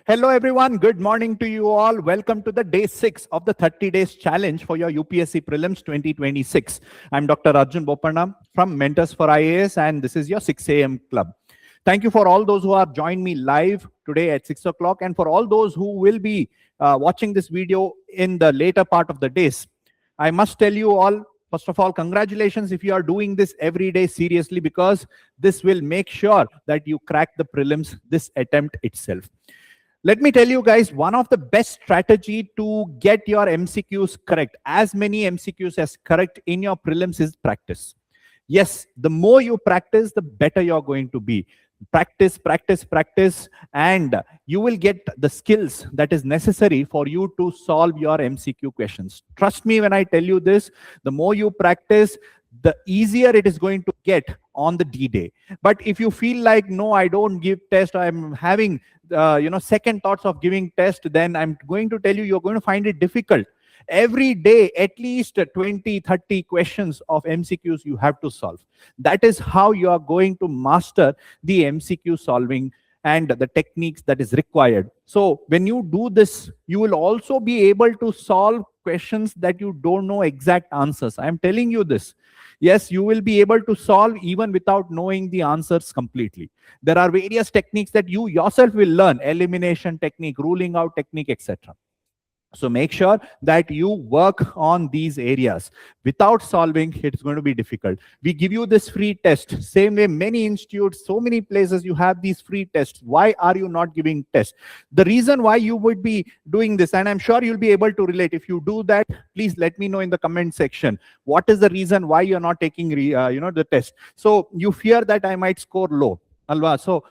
Hello, everyone. Good morning to you all. Welcome to the day 6 of the 30 days challenge for your UPSC Prelims 2026. I'm Dr. Arjun Bopanna from Mentors for IAS, and this is your 6 a.m. club. Thank you for all those who have joined me live today at 6 o'clock, and for all those who will be watching this video in the later part of the days. I must tell you all, first of all, congratulations if you are doing this every day seriously, because this will make sure that you crack the prelims this attempt itself. Let me tell you guys, one of the best strategy to get your MCQs correct, as many MCQs as correct in your prelims, is practice. Yes, the more you practice, the better you're going to be. Practice, practice, practice, and you will get the skills that is necessary for you to solve your MCQ questions. Trust me when I tell you this, the more you practice, the easier it is going to get on the D-Day. But if you feel like, no, I don't give test, I'm having second thoughts of giving test, then I'm going to tell you, you're going to find it difficult. Every day, at least 20, 30 questions of MCQs you have to solve. That is how you are going to master the MCQ solving and the techniques that is required. So when you do this, you will also be able to solve questions that you don't know exact answers. I'm telling you this. Yes, you will be able to solve even without knowing the answers completely. There are various techniques that you yourself will learn: elimination technique, ruling out technique, etc. So make sure that you work on these areas. Without solving, it's going to be difficult. We give you this free test. Same way, many institutes, so many places, you have these free tests. Why are you not giving tests? The reason why you would be doing this, and I'm sure you'll be able to relate. If you do that, please let me know in the comment section. What is the reason why you're not taking the test? So you fear that I might score low. Alva. So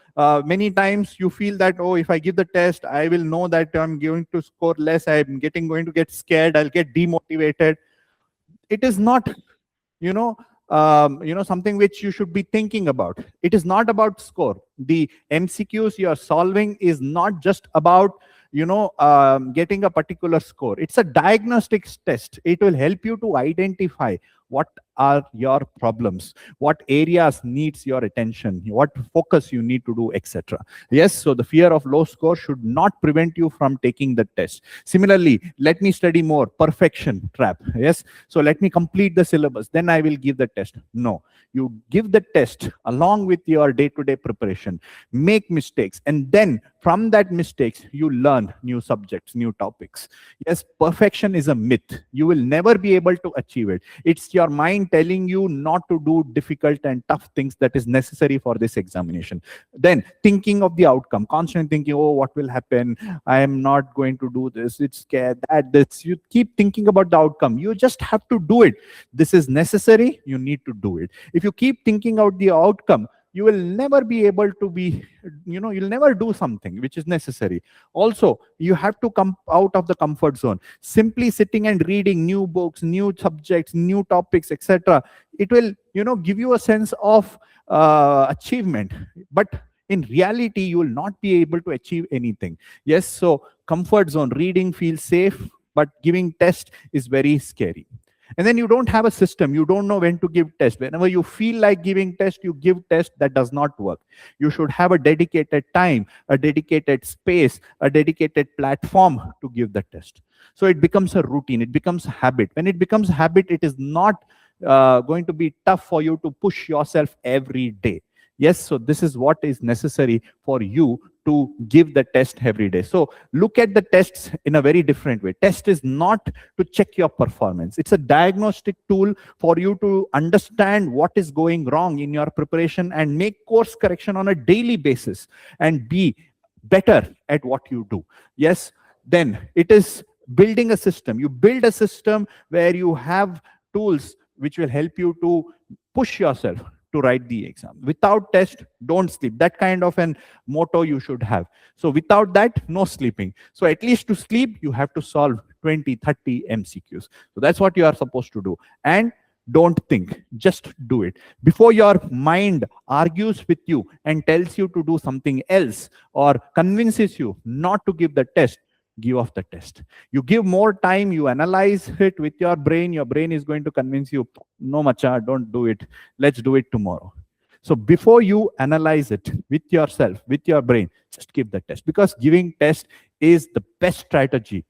many times you feel that, oh, if I give the test, I will know that I'm going to score less. I'm going to get scared. I'll get demotivated. It is not, something which you should be thinking about. It is not about score. The MCQs you are solving is not just about getting a particular score. It's a diagnostic test. It will help you to identify what are your problems, what areas needs your attention, what focus you need to do, etc. Yes, so the fear of low score should not prevent you from taking the test. Similarly, let me study more, perfection trap. Yes, so let me complete the syllabus, then I will give the test. No, you give the test along with your day-to-day preparation, make mistakes, and then from that mistakes, you learn new subjects, new topics. Yes, perfection is a myth. You will never be able to achieve it. It's your mind telling you not to do difficult and tough things that is necessary for this examination. Then thinking of the outcome, constant thinking, oh, what will happen? I am not going to do this. It's scared that this. You keep thinking about the outcome. You just have to do it. This is necessary. You need to do it. If you keep thinking out the outcome, you will never be able to be, you'll never do something which is necessary. Also, you have to come out of the comfort zone. Simply sitting and reading new books, new subjects, new topics, etc. It will, give you a sense of achievement. But in reality, you will not be able to achieve anything. Yes, so comfort zone, reading feels safe, but giving test is very scary. And then you don't have a system. You don't know when to give test. Whenever you feel like giving test, you give test. That does not work. You should have a dedicated time, a dedicated space, a dedicated platform to give the test. So it becomes a routine. It becomes a habit. When it becomes a habit, it is not going to be tough for you to push yourself every day. Yes, so this is what is necessary for you to give the test every day. So look at the tests in a very different way. Test is not to check your performance. It's a diagnostic tool for you to understand what is going wrong in your preparation and make course correction on a daily basis and be better at what you do. Yes, then it is building a system. You build a system where you have tools which will help you to push yourself to write the exam. Without test, don't sleep. That kind of an motto you should have. So without that, no sleeping. So at least to sleep, you have to solve 20, 30 MCQs. So that's what you are supposed to do. And don't think, just do it. Before your mind argues with you and tells you to do something else or convinces you not to give the test, give off the test. You give more time, you analyze it with your brain is going to convince you, no macha, don't do it. Let's do it tomorrow. So before you analyze it with yourself, with your brain, just give the test, because giving test is the best strategy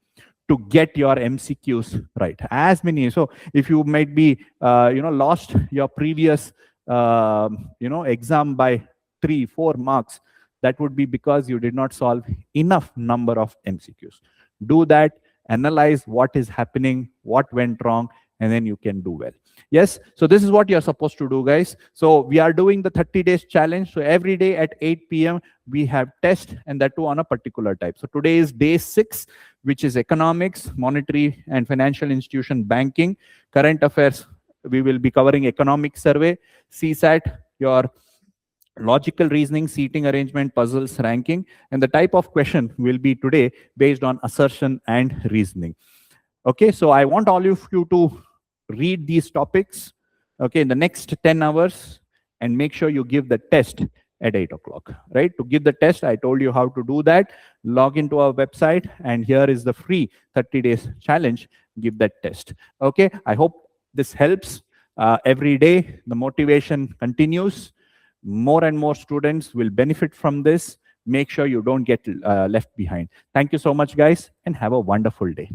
to get your MCQs right. As many, so if you might be, lost your previous, exam by 3-4 marks, that would be because you did not solve enough number of MCQs. Do that, analyze what is happening, what went wrong, and then you can do well. Yes, so this is what you're supposed to do, guys. So we are doing the 30 days challenge. So every day at 8 p.m. we have test, and that too on a particular type. So today is day 6, which is economics, monetary and financial institution banking, current affairs. We will be covering economic survey, CSAT, your logical reasoning, seating arrangement, puzzles, ranking, and the type of question will be today based on assertion and reasoning. Okay, so I want all of you to read these topics, okay, in the next 10 hours, and make sure you give the test at 8 o'clock, right? To give the test, I told you how to do that. Log into our website, and here is the free 30 days challenge. Give that test. Okay, I hope this helps. Every day, the motivation continues. More and more students will benefit from this. Make sure you don't get left behind. Thank you so much, guys, and have a wonderful day.